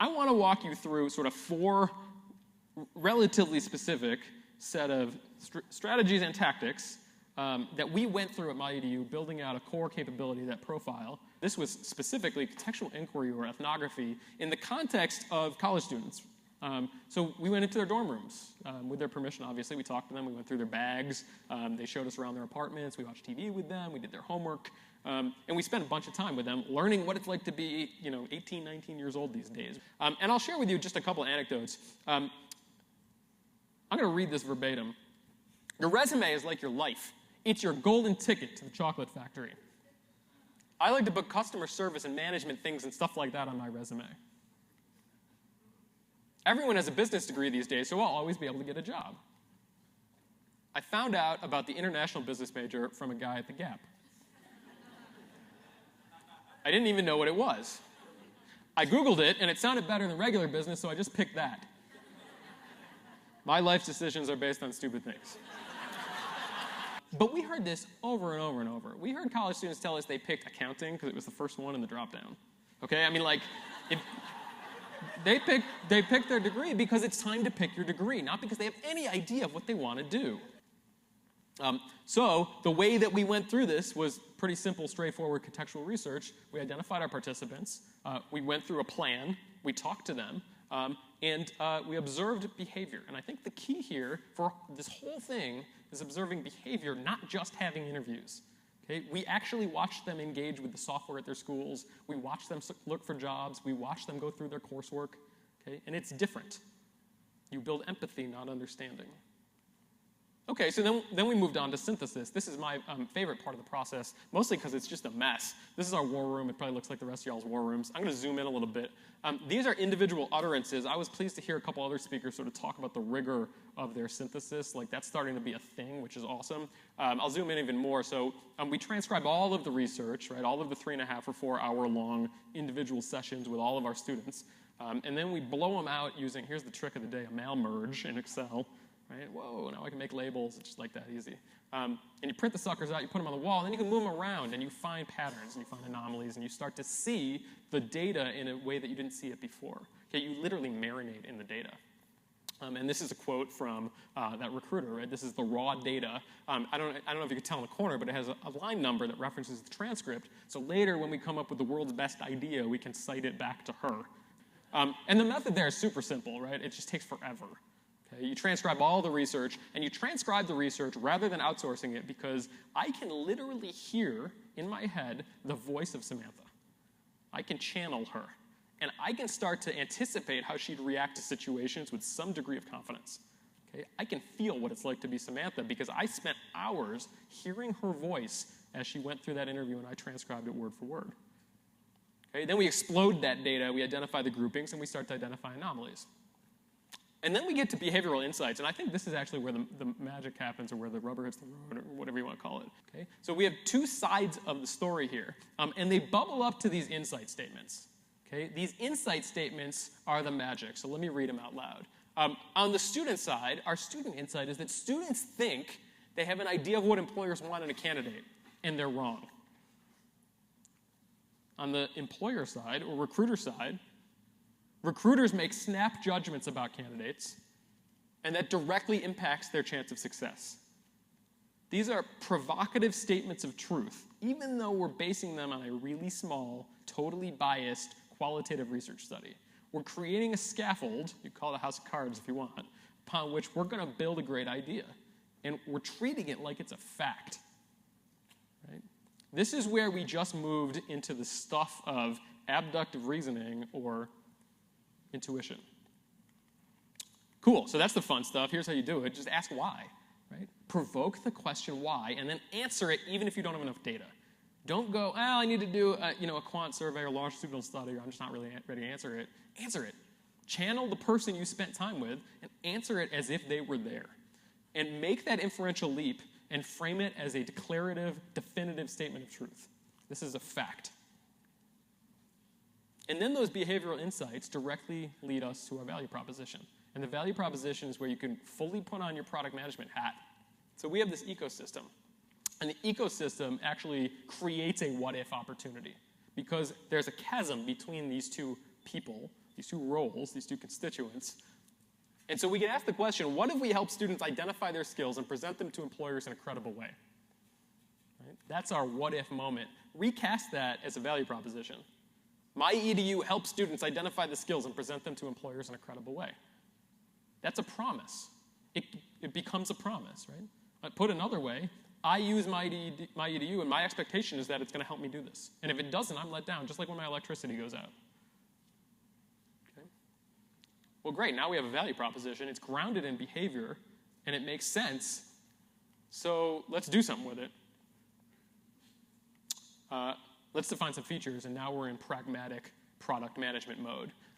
I want to walk you through sort of 4 relatively specific set of strategies and tactics that we went through at MyEDU, building out a core capability, that profile. This was specifically contextual inquiry or ethnography in the context of college students. So we went into their dorm rooms with their permission, obviously. We talked to them. We went through their bags. They showed us around their apartments. We watched TV with them. We did their homework. And we spent a bunch of time with them learning what it's like to be 18, 19 years old these days. And I'll share with you just a couple anecdotes. I'm going to read this verbatim. Your resume is like your life. It's your golden ticket to the chocolate factory. I like to put customer service and management things and stuff like that on my resume. Everyone has a business degree these days, so I'll always be able to get a job. I found out about the international business major from a guy at the Gap. I didn't even know what it was. I Googled it, and it sounded better than regular business, so I just picked that. My life decisions are based on stupid things. But we heard this over and over and over. We heard college students tell us they picked accounting because it was the first one in the drop-down. Okay? I mean, like, they picked their degree because it's time to pick your degree, not because they have any idea of what they want to do. So the way that we went through this was pretty simple, straightforward contextual research. We identified our participants. We went through a plan. We talked to them. And we observed behavior. And I think the key here for this whole thing is observing behavior, not just having interviews. Okay? We actually watched them engage with the software at their schools. We watched them look for jobs. We watched them go through their coursework. Okay? And it's different. You build empathy, not understanding. Okay, so then we moved on to synthesis. This is my favorite part of the process, mostly because it's just a mess. This is our war room. It probably looks like the rest of y'all's war rooms. I'm going to zoom in a little bit. These are individual utterances. I was pleased to hear a couple other speakers sort of talk about the rigor of their synthesis. Like, that's starting to be a thing, which is awesome. I'll zoom in even more. So we transcribe all of the research, right, all of the 3.5 or 4 hour long individual sessions with all of our students. And then we blow them out using, here's the trick of the day, a mal merge in Excel. Right? Whoa, now I can make labels. It's just like that easy. And you print the suckers out, you put them on the wall, and then you can move them around, and you find patterns, and you find anomalies, and you start to see the data in a way that you didn't see it before. Okay, you literally marinate in the data. And this is a quote from that recruiter, right? This is the raw data. I don't know if you can tell in the corner, but it has a line number that references the transcript. So later, when we come up with the world's best idea, we can cite it back to her. And the method there is super simple, right? It just takes forever. Okay, you transcribe all the research, and you transcribe the research rather than outsourcing it because I can literally hear in my head the voice of Samantha. I can channel her, and I can start to anticipate how she'd react to situations with some degree of confidence. Okay, I can feel what it's like to be Samantha because I spent hours hearing her voice as she went through that interview, and I transcribed it word for word. Okay, then we explode that data, we identify the groupings, and we start to identify anomalies. And then we get to behavioral insights, and I think this is actually where the magic happens, or where the rubber hits the road, or whatever you want to call it. Okay? So we have 2 sides of the story here, and they bubble up to these insight statements. Okay? These insight statements are the magic, so let me read them out loud. On the student side, our student insight is that students think they have an idea of what employers want in a candidate, and they're wrong. On the employer side, or recruiter side, recruiters make snap judgments about candidates, and that directly impacts their chance of success. These are provocative statements of truth, even though we're basing them on a really small, totally biased, qualitative research study. We're creating a scaffold, you call it a house of cards if you want, upon which we're going to build a great idea. And we're treating it like it's a fact. Right? This is where we just moved into the stuff of abductive reasoning or intuition. Cool, so that's the fun stuff. Here's how you do it. Just ask why, right? Provoke the question why, and then answer it even if you don't have enough data. Don't go, I need to do a quant survey or longitudinal study, or I'm just not really ready to answer it. Answer it. Channel the person you spent time with and answer it as if they were there. And make that inferential leap and frame it as a declarative, definitive statement of truth. This is a fact. And then those behavioral insights directly lead us to our value proposition. And the value proposition is where you can fully put on your product management hat. So we have this ecosystem. And the ecosystem actually creates a what-if opportunity because there's a chasm between these 2 people, roles, these two constituents. And so we can ask the question, what if we help students identify their skills and present them to employers in a credible way? Right? That's our what if moment. Recast that as a value proposition. My EDU helps students identify the skills and present them to employers in a credible way. That's a promise. It becomes a promise, right? Put another way, I use my EDU, and my expectation is that it's going to help me do this. And if it doesn't, I'm let down, just like when my electricity goes out. Okay? Well, great. Now we have a value proposition. It's grounded in behavior, and it makes sense. So let's do something with it. Let's define some features, and now we're in pragmatic product management mode.